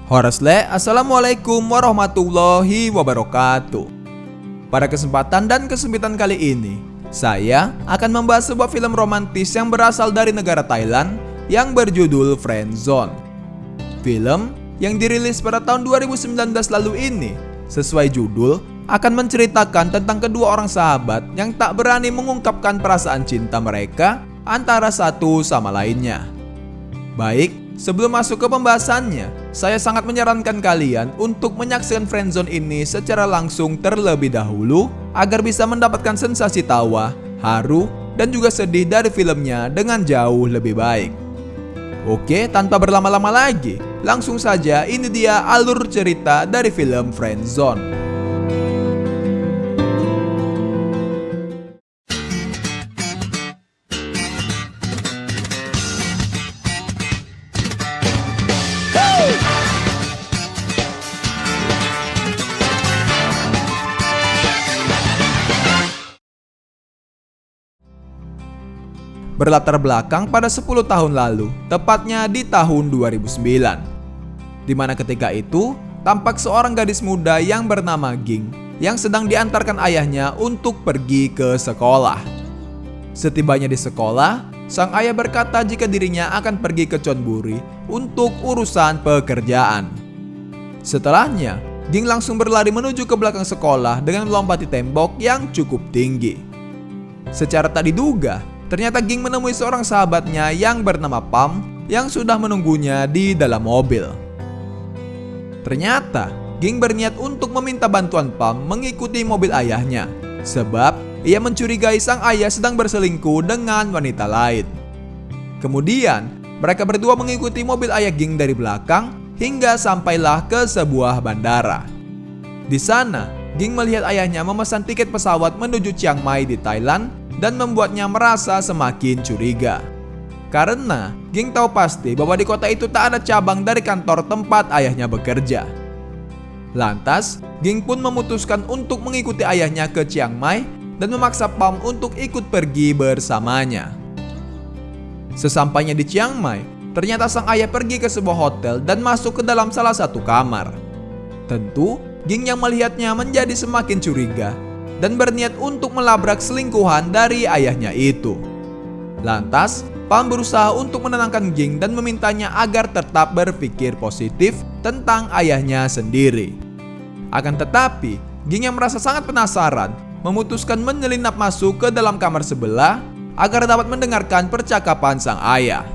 Horasle, Assalamualaikum warahmatullahi wabarakatuh. Pada kesempatan dan kesempitan kali ini, saya akan membahas sebuah film romantis yang berasal dari negara Thailand yang berjudul Friendzone. Film yang dirilis pada tahun 2019 lalu ini, sesuai judul, akan menceritakan tentang kedua orang sahabat yang tak berani mengungkapkan perasaan cinta mereka antara satu sama lainnya. Baik, sebelum masuk ke pembahasannya, saya sangat menyarankan kalian untuk menyaksikan Friendzone ini secara langsung terlebih dahulu agar bisa mendapatkan sensasi tawa, haru, dan juga sedih dari filmnya dengan jauh lebih baik. Oke, tanpa berlama-lama lagi, langsung saja ini dia alur cerita dari film Friendzone. Berlatar belakang pada 10 tahun lalu, tepatnya di tahun 2009. Di mana ketika itu, tampak seorang gadis muda yang bernama Ging yang sedang diantarkan ayahnya untuk pergi ke sekolah. Setibanya di sekolah, sang ayah berkata jika dirinya akan pergi ke Chonburi untuk urusan pekerjaan. Setelahnya, Ging langsung berlari menuju ke belakang sekolah dengan melompati tembok yang cukup tinggi. Secara tak diduga, ternyata Ging menemui seorang sahabatnya yang bernama Pam yang sudah menunggunya di dalam mobil. Ternyata Ging berniat untuk meminta bantuan Pam mengikuti mobil ayahnya, sebab ia mencurigai sang ayah sedang berselingkuh dengan wanita lain. Kemudian mereka berdua mengikuti mobil ayah Ging dari belakang hingga sampailah ke sebuah bandara. Di sana Ging melihat ayahnya memesan tiket pesawat menuju Chiang Mai di Thailand dan membuatnya merasa semakin curiga. Karena Ging tahu pasti bahwa di kota itu tak ada cabang dari kantor tempat ayahnya bekerja. Lantas, Ging pun memutuskan untuk mengikuti ayahnya ke Chiang Mai dan memaksa Pam untuk ikut pergi bersamanya. Sesampainya di Chiang Mai, ternyata sang ayah pergi ke sebuah hotel dan masuk ke dalam salah satu kamar. Tentu, Ging yang melihatnya menjadi semakin curiga dan berniat untuk melabrak selingkuhan dari ayahnya itu. Lantas, Pam berusaha untuk menenangkan Ging dan memintanya agar tetap berpikir positif tentang ayahnya sendiri. Akan tetapi, Ging yang merasa sangat penasaran, memutuskan menyelinap masuk ke dalam kamar sebelah agar dapat mendengarkan percakapan sang ayah.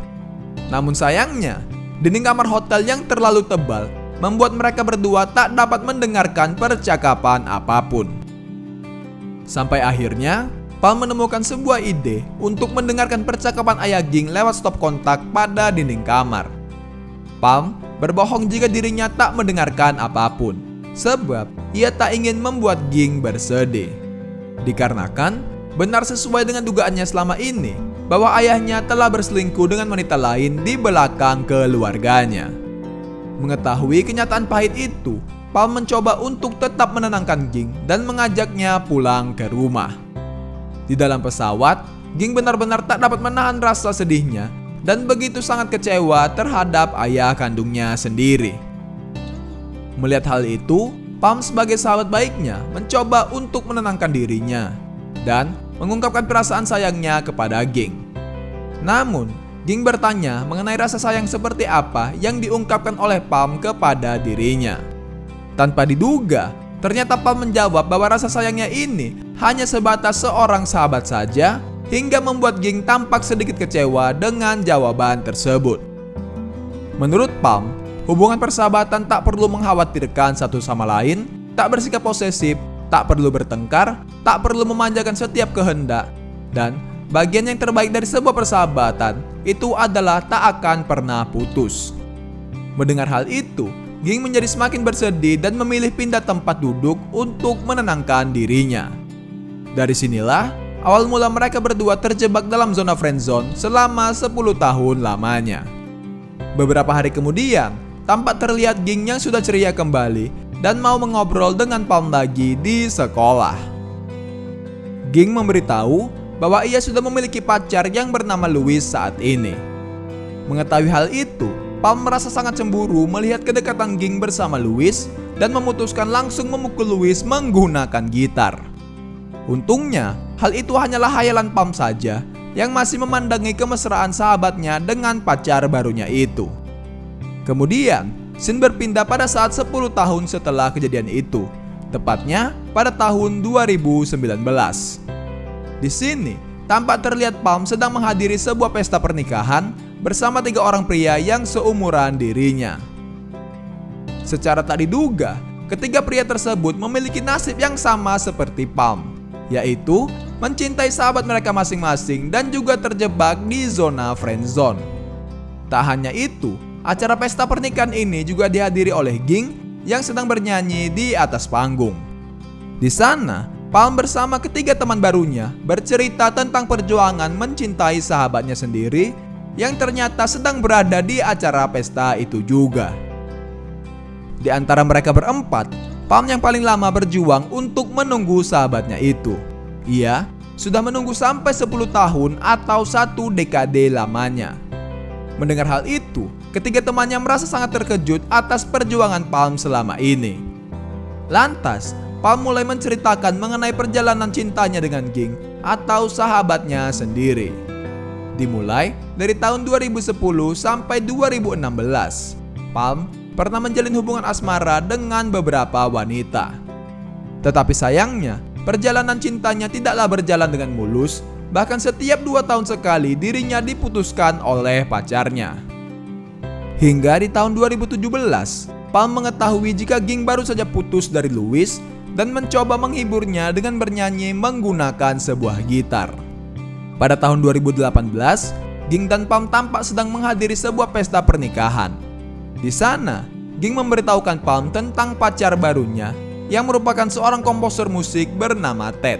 Namun sayangnya, dinding kamar hotel yang terlalu tebal membuat mereka berdua tak dapat mendengarkan percakapan apapun. Sampai akhirnya, Pam menemukan sebuah ide untuk mendengarkan percakapan ayah Ging lewat stop kontak pada dinding kamar. Pam berbohong jika dirinya tak mendengarkan apapun, sebab ia tak ingin membuat Ging bersedih. Dikarenakan, benar sesuai dengan dugaannya selama ini, bahwa ayahnya telah berselingkuh dengan wanita lain di belakang keluarganya. Mengetahui kenyataan pahit itu, Pam mencoba untuk tetap menenangkan Ging dan mengajaknya pulang ke rumah. Di dalam pesawat, Ging benar-benar tak dapat menahan rasa sedihnya dan begitu sangat kecewa terhadap ayah kandungnya sendiri. Melihat hal itu, Pam sebagai sahabat baiknya mencoba untuk menenangkan dirinya dan mengungkapkan perasaan sayangnya kepada Ging. Namun, Ging bertanya mengenai rasa sayang seperti apa yang diungkapkan oleh Pam kepada dirinya. Tanpa diduga, ternyata Pam menjawab bahwa rasa sayangnya ini hanya sebatas seorang sahabat saja, hingga membuat Ging tampak sedikit kecewa dengan jawaban tersebut. Menurut Pam, hubungan persahabatan tak perlu mengkhawatirkan satu sama lain, tak bersikap posesif, tak perlu bertengkar, tak perlu memanjakan setiap kehendak, dan bagian yang terbaik dari sebuah persahabatan itu adalah tak akan pernah putus. Mendengar hal itu, Ging menjadi semakin bersedih dan memilih pindah tempat duduk untuk menenangkan dirinya. Dari sinilah awal mula mereka berdua terjebak dalam zona friendzone selama 10 tahun lamanya. Beberapa hari kemudian, tampak terlihat Ging yang sudah ceria kembali dan mau mengobrol dengan Pam lagi di sekolah. Ging memberitahu bahwa ia sudah memiliki pacar yang bernama Louis saat ini. Mengetahui hal itu, Palm merasa sangat cemburu melihat kedekatan Ging bersama Louis dan memutuskan langsung memukul Louis menggunakan gitar. Untungnya, hal itu hanyalah khayalan Palm saja yang masih memandangi kemesraan sahabatnya dengan pacar barunya itu. Kemudian, scene berpindah pada saat 10 tahun setelah kejadian itu, tepatnya pada tahun 2019. Di sini, tampak terlihat Palm sedang menghadiri sebuah pesta pernikahan bersama 3 orang pria yang seumuran dirinya. Secara tak diduga, ketiga pria tersebut memiliki nasib yang sama seperti Palm, yaitu mencintai sahabat mereka masing-masing dan juga terjebak di zona friendzone. Tak hanya itu, acara pesta pernikahan ini juga dihadiri oleh Ging yang sedang bernyanyi di atas panggung. Di sana, Palm bersama ketiga teman barunya bercerita tentang perjuangan mencintai sahabatnya sendiri yang ternyata sedang berada di acara pesta itu juga. Di antara mereka berempat, Palm yang paling lama berjuang untuk menunggu sahabatnya itu. Ia sudah menunggu sampai 10 tahun atau 1 dekade lamanya. Mendengar hal itu, ketiga temannya merasa sangat terkejut atas perjuangan Palm selama ini. Lantas, Palm mulai menceritakan mengenai perjalanan cintanya dengan Ging atau sahabatnya sendiri. Dimulai dari tahun 2010 sampai 2016, Palm pernah menjalin hubungan asmara dengan beberapa wanita. Tetapi sayangnya, perjalanan cintanya tidaklah berjalan dengan mulus. Bahkan setiap 2 tahun sekali dirinya diputuskan oleh pacarnya. Hingga di tahun 2017, Palm mengetahui jika Ging baru saja putus dari Louis dan mencoba menghiburnya dengan bernyanyi menggunakan sebuah gitar. Pada tahun 2018, Ging dan Palm tampak sedang menghadiri sebuah pesta pernikahan. Di sana, Ging memberitahukan Palm tentang pacar barunya yang merupakan seorang komposer musik bernama Ted.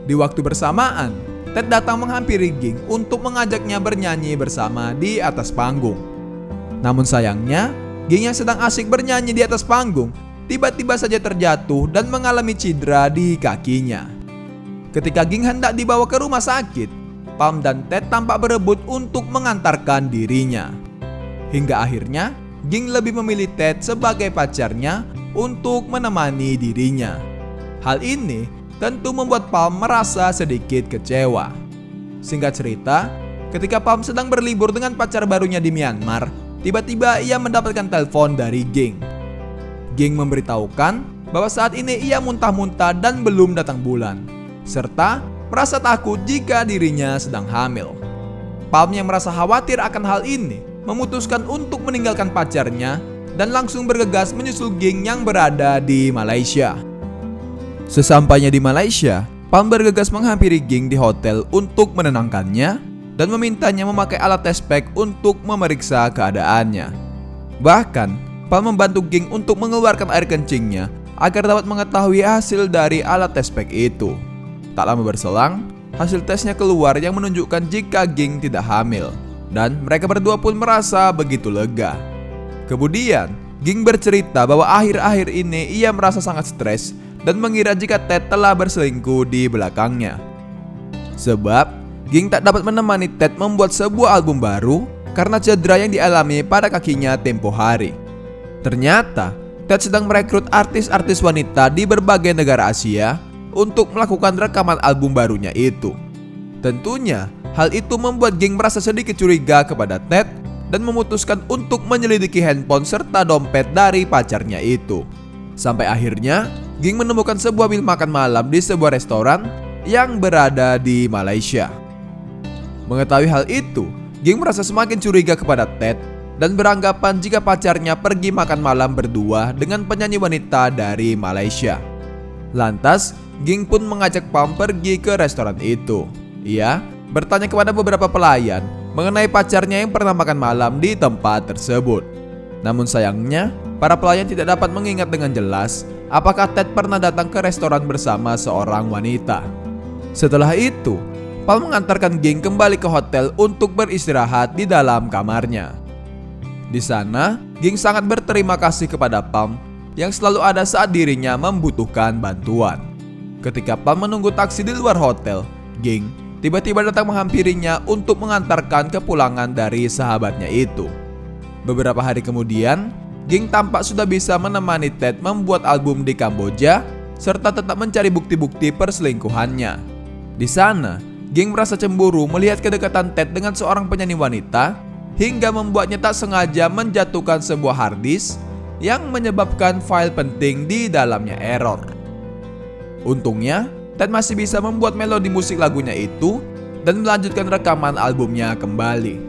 Di waktu bersamaan, Ted datang menghampiri Ging untuk mengajaknya bernyanyi bersama di atas panggung. Namun sayangnya, Ging yang sedang asik bernyanyi di atas panggung tiba-tiba saja terjatuh dan mengalami cedera di kakinya. Ketika Ging hendak dibawa ke rumah sakit, Palm dan Ted tampak berebut untuk mengantarkan dirinya. Hingga akhirnya, Ging lebih memilih Ted sebagai pacarnya untuk menemani dirinya. Hal ini tentu membuat Palm merasa sedikit kecewa. Singkat cerita, ketika Palm sedang berlibur dengan pacar barunya di Myanmar, tiba-tiba ia mendapatkan telepon dari Ging. Ging memberitahukan bahwa saat ini ia muntah-muntah dan belum datang bulan, serta merasa takut jika dirinya sedang hamil. Palm yang merasa khawatir akan hal ini memutuskan untuk meninggalkan pacarnya dan langsung bergegas menyusul Ging yang berada di Malaysia. Sesampainya di Malaysia, Palm bergegas menghampiri Ging di hotel untuk menenangkannya dan memintanya memakai alat tes pack untuk memeriksa keadaannya. Bahkan, Palm membantu Ging untuk mengeluarkan air kencingnya agar dapat mengetahui hasil dari alat tes pack itu. Tak lama berselang, hasil tesnya keluar yang menunjukkan jika Ging tidak hamil. Dan mereka berdua pun merasa begitu lega. Kemudian, Ging bercerita bahwa akhir-akhir ini ia merasa sangat stres dan mengira jika Ted telah berselingkuh di belakangnya. Sebab, Ging tak dapat menemani Ted membuat sebuah album baru karena cedera yang dialami pada kakinya tempo hari. Ternyata, Ted sedang merekrut artis-artis wanita di berbagai negara Asia untuk melakukan rekaman album barunya itu. Tentunya, hal itu membuat Ging merasa sedikit curiga kepada Ted dan memutuskan untuk menyelidiki handphone serta dompet dari pacarnya itu. Sampai akhirnya, Ging menemukan sebuah bil makan malam di sebuah restoran yang berada di Malaysia. Mengetahui hal itu, Ging merasa semakin curiga kepada Ted dan beranggapan jika pacarnya pergi makan malam berdua dengan penyanyi wanita dari Malaysia. Lantas, Ging pun mengajak Palm pergi ke restoran itu. Ia bertanya kepada beberapa pelayan mengenai pacarnya yang pernah makan malam di tempat tersebut. Namun sayangnya, para pelayan tidak dapat mengingat dengan jelas apakah Ted pernah datang ke restoran bersama seorang wanita. Setelah itu, Palm mengantarkan Ging kembali ke hotel untuk beristirahat di dalam kamarnya. Di sana, Ging sangat berterima kasih kepada Palm yang selalu ada saat dirinya membutuhkan bantuan. Ketika Palm menunggu taksi di luar hotel, Ging tiba-tiba datang menghampirinya untuk mengantarkan kepulangan dari sahabatnya itu. Beberapa hari kemudian, Ging tampak sudah bisa menemani Ted membuat album di Kamboja serta tetap mencari bukti-bukti perselingkuhannya. Di sana, Ging merasa cemburu melihat kedekatan Ted dengan seorang penyanyi wanita hingga membuatnya tak sengaja menjatuhkan sebuah hard disk yang menyebabkan file penting di dalamnya error. Untungnya, Ted masih bisa membuat melodi musik lagunya itu dan melanjutkan rekaman albumnya kembali.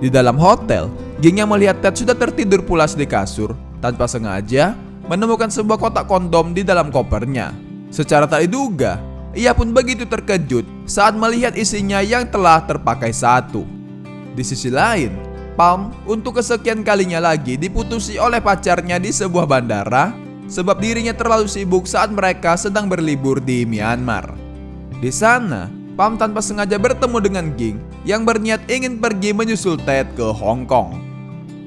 Di dalam hotel, Ging yang melihat Ted sudah tertidur pulas di kasur tanpa sengaja menemukan sebuah kotak kondom di dalam kopernya. Secara tak diduga, ia pun begitu terkejut saat melihat isinya yang telah terpakai satu. Di sisi lain, Palm untuk kesekian kalinya lagi diputusi oleh pacarnya di sebuah bandara sebab dirinya terlalu sibuk saat mereka sedang berlibur di Myanmar. Di sana, Palm tanpa sengaja bertemu dengan Ging yang berniat ingin pergi menyusul Ted ke Hong Kong.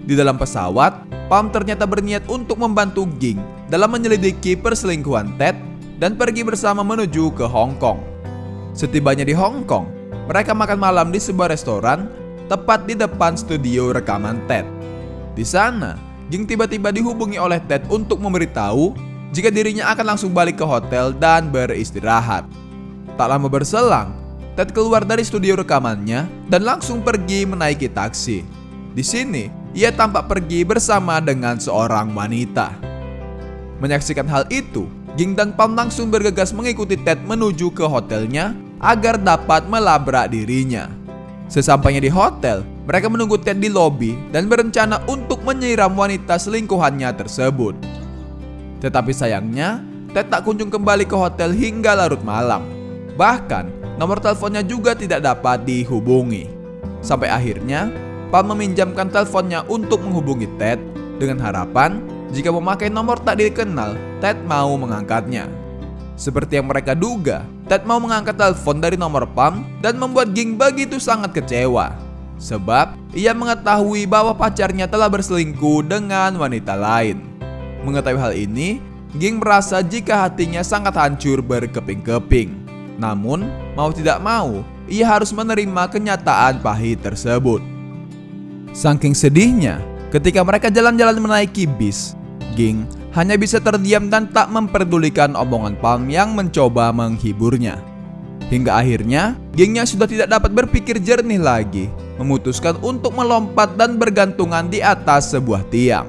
Di dalam pesawat, Palm ternyata berniat untuk membantu Ging dalam menyelidiki perselingkuhan Ted dan pergi bersama menuju ke Hong Kong. Setibanya di Hong Kong, mereka makan malam di sebuah restoran tepat di depan studio rekaman Ted. Di sana, Ging tiba-tiba dihubungi oleh Ted untuk memberitahu jika dirinya akan langsung balik ke hotel dan beristirahat. Tak lama berselang, Ted keluar dari studio rekamannya dan langsung pergi menaiki taksi. Di sini, ia tampak pergi bersama dengan seorang wanita. Menyaksikan hal itu, Ging dan Palm langsung bergegas mengikuti Ted menuju ke hotelnya agar dapat melabrak dirinya. Sesampainya di hotel, mereka menunggu Ted di lobi dan berencana untuk menyiram wanita selingkuhannya tersebut. Tetapi sayangnya, Ted tak kunjung kembali ke hotel hingga larut malam. Bahkan, nomor teleponnya juga tidak dapat dihubungi. Sampai akhirnya, Palm meminjamkan teleponnya untuk menghubungi Ted dengan harapan jika memakai nomor tak dikenal, Ted mau mengangkatnya. Seperti yang mereka duga, Ted mau mengangkat telepon dari nomor Palm dan membuat Ging begitu sangat kecewa. Sebab ia mengetahui bahwa pacarnya telah berselingkuh dengan wanita lain. Mengetahui hal ini, Ging merasa jika hatinya sangat hancur berkeping-keping. Namun, mau tidak mau, ia harus menerima kenyataan pahit tersebut. Saking sedihnya, ketika mereka jalan-jalan menaiki bis, Ging hanya bisa terdiam dan tak memperdulikan omongan Palm yang mencoba menghiburnya. Hingga akhirnya, Gingnya sudah tidak dapat berpikir jernih lagi, memutuskan untuk melompat dan bergantungan di atas sebuah tiang.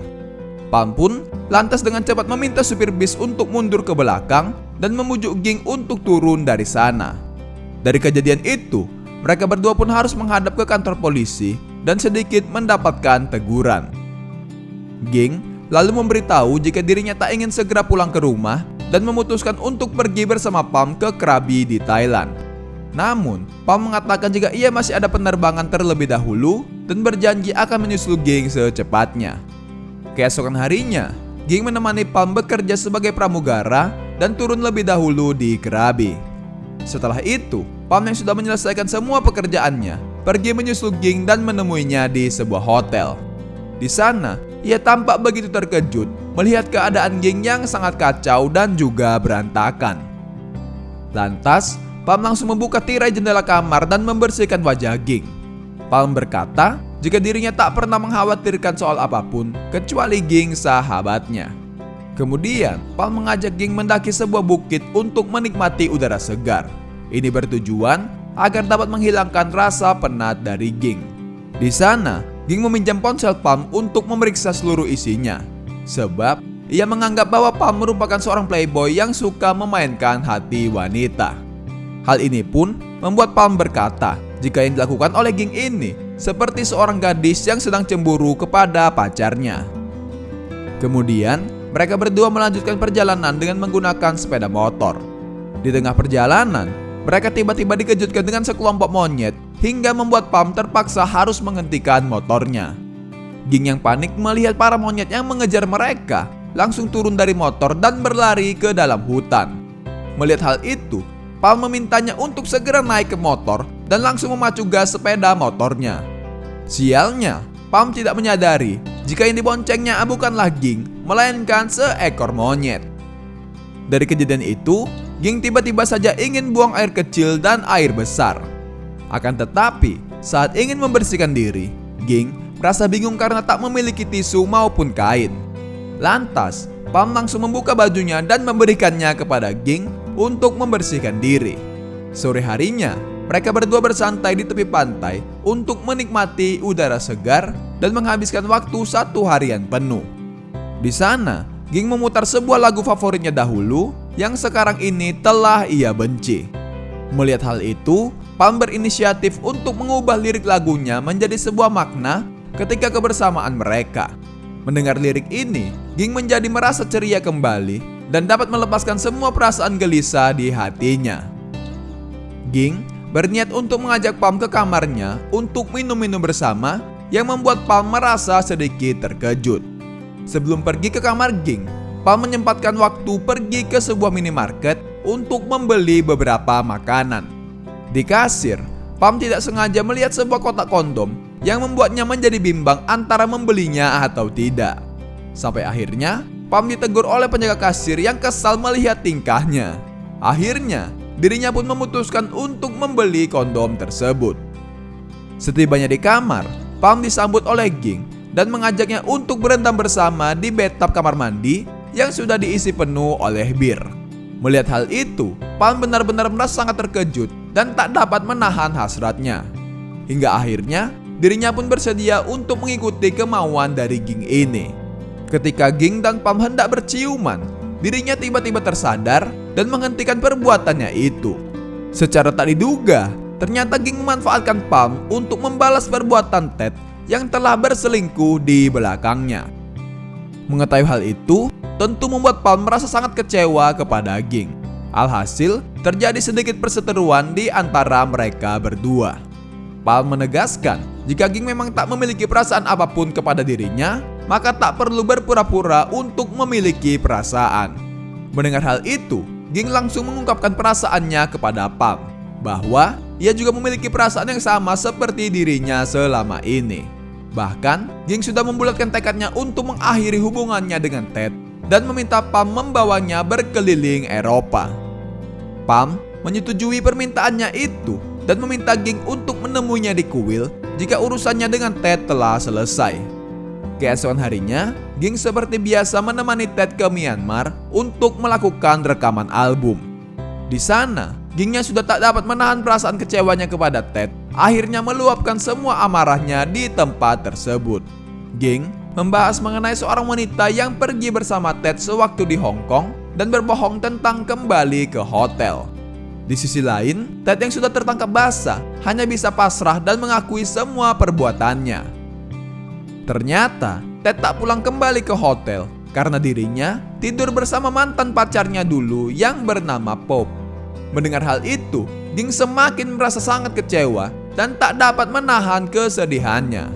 Palm pun lantas dengan cepat meminta supir bis untuk mundur ke belakang dan memujuk Ging untuk turun dari sana. Dari kejadian itu, mereka berdua pun harus menghadap ke kantor polisi dan sedikit mendapatkan teguran. Ging lalu memberitahu jika dirinya tak ingin segera pulang ke rumah dan memutuskan untuk pergi bersama Palm ke Krabi di Thailand. Namun, Palm mengatakan jika ia masih ada penerbangan terlebih dahulu dan berjanji akan menyusul Ging secepatnya. Keesokan harinya, Ging menemani Palm bekerja sebagai pramugara dan turun lebih dahulu di Krabi. Setelah itu, Palm yang sudah menyelesaikan semua pekerjaannya pergi menyusul Ging dan menemuinya di sebuah hotel. Di sana, ia tampak begitu terkejut melihat keadaan Ging yang sangat kacau dan juga berantakan. Lantas, Palm langsung membuka tirai jendela kamar dan membersihkan wajah Ging. Palm berkata jika dirinya tak pernah mengkhawatirkan soal apapun kecuali Ging sahabatnya. Kemudian, Palm mengajak Ging mendaki sebuah bukit untuk menikmati udara segar. Ini bertujuan agar dapat menghilangkan rasa penat dari Ging. Di sana, Ging meminjam ponsel Palm untuk memeriksa seluruh isinya. Sebab, ia menganggap bahwa Palm merupakan seorang playboy yang suka memainkan hati wanita. Hal ini pun membuat Palm berkata jika yang dilakukan oleh Ging ini seperti seorang gadis yang sedang cemburu kepada pacarnya. Kemudian, mereka berdua melanjutkan perjalanan dengan menggunakan sepeda motor. Di tengah perjalanan, mereka tiba-tiba dikejutkan dengan sekelompok monyet hingga membuat Palm terpaksa harus menghentikan motornya. Ging yang panik melihat para monyet yang mengejar mereka langsung turun dari motor dan berlari ke dalam hutan. Melihat hal itu, Palm memintanya untuk segera naik ke motor dan langsung memacu gas sepeda motornya. Sialnya, Palm tidak menyadari jika yang diboncengnya bukanlah Ging, melainkan seekor monyet. Dari kejadian itu, Ging tiba-tiba saja ingin buang air kecil dan air besar. Akan tetapi, saat ingin membersihkan diri, Ging merasa bingung karena tak memiliki tisu maupun kain. Lantas, Palm langsung membuka bajunya dan memberikannya kepada Ging untuk membersihkan diri. Sore harinya, mereka berdua bersantai di tepi pantai untuk menikmati udara segar dan menghabiskan waktu 1 harian penuh. Di sana, Ging memutar sebuah lagu favoritnya dahulu yang sekarang ini telah ia benci. Melihat hal itu, Palm berinisiatif untuk mengubah lirik lagunya menjadi sebuah makna ketika kebersamaan mereka. Mendengar lirik ini, Ging menjadi merasa ceria kembali dan dapat melepaskan semua perasaan gelisah di hatinya. Ging berniat untuk mengajak Palm ke kamarnya untuk minum-minum bersama yang membuat Palm merasa sedikit terkejut. Sebelum pergi ke kamar Ging, Palm menyempatkan waktu pergi ke sebuah minimarket untuk membeli beberapa makanan. Di kasir, Palm tidak sengaja melihat sebuah kotak kondom yang membuatnya menjadi bimbang antara membelinya atau tidak. Sampai akhirnya, Palm ditegur oleh penjaga kasir yang kesal melihat tingkahnya. Akhirnya, dirinya pun memutuskan untuk membeli kondom tersebut. Setibanya di kamar, Palm disambut oleh Ging dan mengajaknya untuk berendam bersama di bathtub kamar mandi yang sudah diisi penuh oleh bir. Melihat hal itu, Palm benar-benar merasa sangat terkejut dan tak dapat menahan hasratnya. Hingga akhirnya, dirinya pun bersedia untuk mengikuti kemauan dari Ging ini. Ketika Ging dan Palm hendak berciuman, dirinya tiba-tiba tersadar dan menghentikan perbuatannya itu. Secara tak diduga, ternyata Ging memanfaatkan Palm untuk membalas perbuatan Ted yang telah berselingkuh di belakangnya. Mengetahui hal itu, tentu membuat Palm merasa sangat kecewa kepada Ging. Alhasil, terjadi sedikit perseteruan di antara mereka berdua. Palm menegaskan, jika Ging memang tak memiliki perasaan apapun kepada dirinya, maka tak perlu berpura-pura untuk memiliki perasaan. Mendengar hal itu, Ging langsung mengungkapkan perasaannya kepada Palm, bahwa ia juga memiliki perasaan yang sama seperti dirinya selama ini. Bahkan, Ging sudah membulatkan tekadnya untuk mengakhiri hubungannya dengan Ted dan meminta Palm membawanya berkeliling Eropa. Palm menyetujui permintaannya itu dan meminta Ging untuk menemuinya di kuil jika urusannya dengan Ted telah selesai. Keesokan harinya, Ging seperti biasa menemani Ted ke Myanmar untuk melakukan rekaman album. Di sana, Gingnya sudah tak dapat menahan perasaan kecewanya kepada Ted, akhirnya meluapkan semua amarahnya di tempat tersebut. Ging membahas mengenai seorang wanita yang pergi bersama Ted sewaktu di Hong Kong dan berbohong tentang kembali ke hotel. Di sisi lain, Ted yang sudah tertangkap basah hanya bisa pasrah dan mengakui semua perbuatannya. Ternyata, Ted tak pulang kembali ke hotel karena dirinya tidur bersama mantan pacarnya dulu yang bernama Pop. Mendengar hal itu, Ging semakin merasa sangat kecewa dan tak dapat menahan kesedihannya.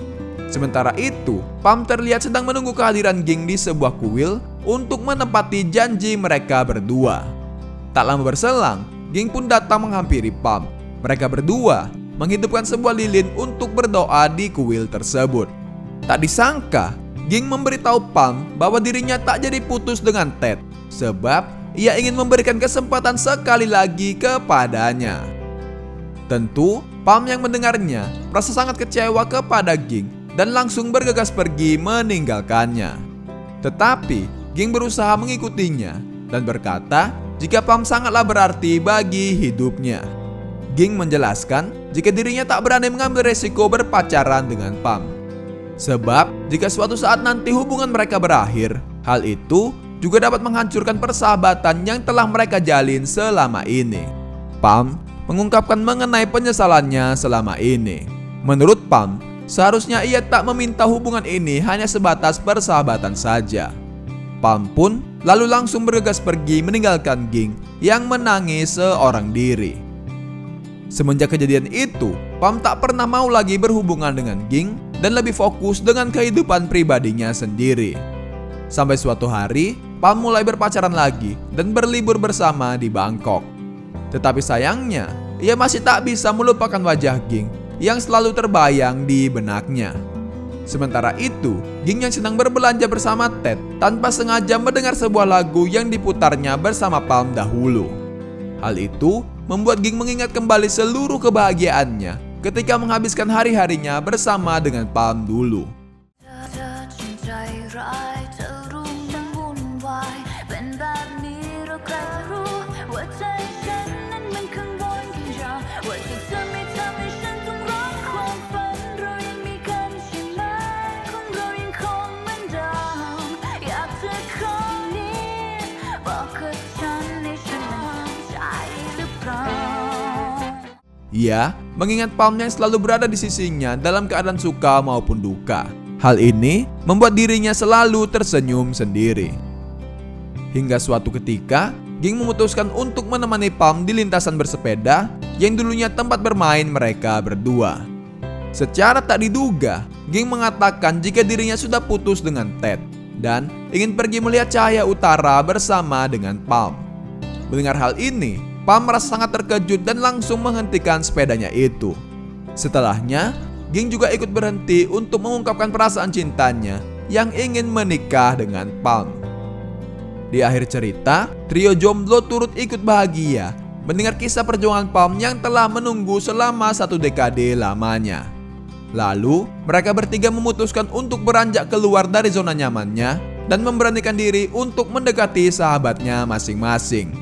Sementara itu, Palm terlihat sedang menunggu kehadiran Ging di sebuah kuil untuk menepati janji mereka berdua. Tak lama berselang, Ging pun datang menghampiri Palm. Mereka berdua menghidupkan sebuah lilin untuk berdoa di kuil tersebut. Tak disangka, Ging memberitahu Palm bahwa dirinya tak jadi putus dengan Ted, sebab ia ingin memberikan kesempatan sekali lagi kepadanya. Tentu, Palm yang mendengarnya merasa sangat kecewa kepada Ging dan langsung bergegas pergi meninggalkannya. Tetapi, Ging berusaha mengikutinya dan berkata jika Palm sangatlah berarti bagi hidupnya. Ging menjelaskan jika dirinya tak berani mengambil resiko berpacaran dengan Palm. Sebab jika suatu saat nanti hubungan mereka berakhir, hal itu juga dapat menghancurkan persahabatan yang telah mereka jalin selama ini. Palm mengungkapkan mengenai penyesalannya selama ini. Menurut Palm, seharusnya ia tak meminta hubungan ini hanya sebatas persahabatan saja. Palm pun lalu langsung bergegas pergi meninggalkan Ging yang menangis seorang diri. Semenjak kejadian itu, Palm tak pernah mau lagi berhubungan dengan Ging dan lebih fokus dengan kehidupan pribadinya sendiri. Sampai suatu hari, Palm mulai berpacaran lagi dan berlibur bersama di Bangkok. Tetapi sayangnya, ia masih tak bisa melupakan wajah Ging yang selalu terbayang di benaknya. Sementara itu, Ging yang sedang berbelanja bersama Ted tanpa sengaja mendengar sebuah lagu yang diputarnya bersama Palm dahulu. Hal itu membuat Ging mengingat kembali seluruh kebahagiaannya ketika menghabiskan hari-harinya bersama dengan Palm dulu. Ia mengingat Palm yang selalu berada di sisinya dalam keadaan suka maupun duka. Hal ini membuat dirinya selalu tersenyum sendiri. Hingga suatu ketika, Ging memutuskan untuk menemani Palm di lintasan bersepeda yang dulunya tempat bermain mereka berdua. Secara tak diduga, Ging mengatakan jika dirinya sudah putus dengan Ted dan ingin pergi melihat cahaya utara bersama dengan Palm. Mendengar hal ini, Palm merasa sangat terkejut dan langsung menghentikan sepedanya itu. Setelahnya, Ging juga ikut berhenti untuk mengungkapkan perasaan cintanya yang ingin menikah dengan Palm. Di akhir cerita, trio jomblo turut ikut bahagia mendengar kisah perjuangan Palm yang telah menunggu selama 1 dekade lamanya. Lalu, mereka bertiga memutuskan untuk beranjak keluar dari zona nyamannya dan memberanikan diri untuk mendekati sahabatnya masing-masing.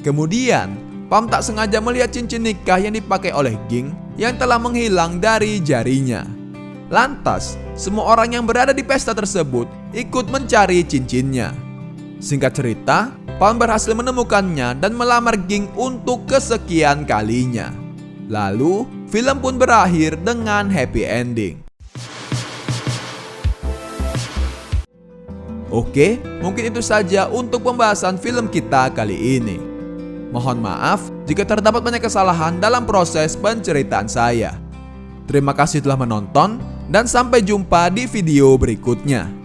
Kemudian, Palm tak sengaja melihat cincin nikah yang dipakai oleh Ging yang telah menghilang dari jarinya. Lantas, semua orang yang berada di pesta tersebut ikut mencari cincinnya. Singkat cerita, Palm berhasil menemukannya dan melamar Ging untuk kesekian kalinya. Lalu, film pun berakhir dengan happy ending. Oke, mungkin itu saja untuk pembahasan film kita kali ini. Mohon maaf jika terdapat banyak kesalahan dalam proses penceritaan saya. Terima kasih telah menonton dan sampai jumpa di video berikutnya.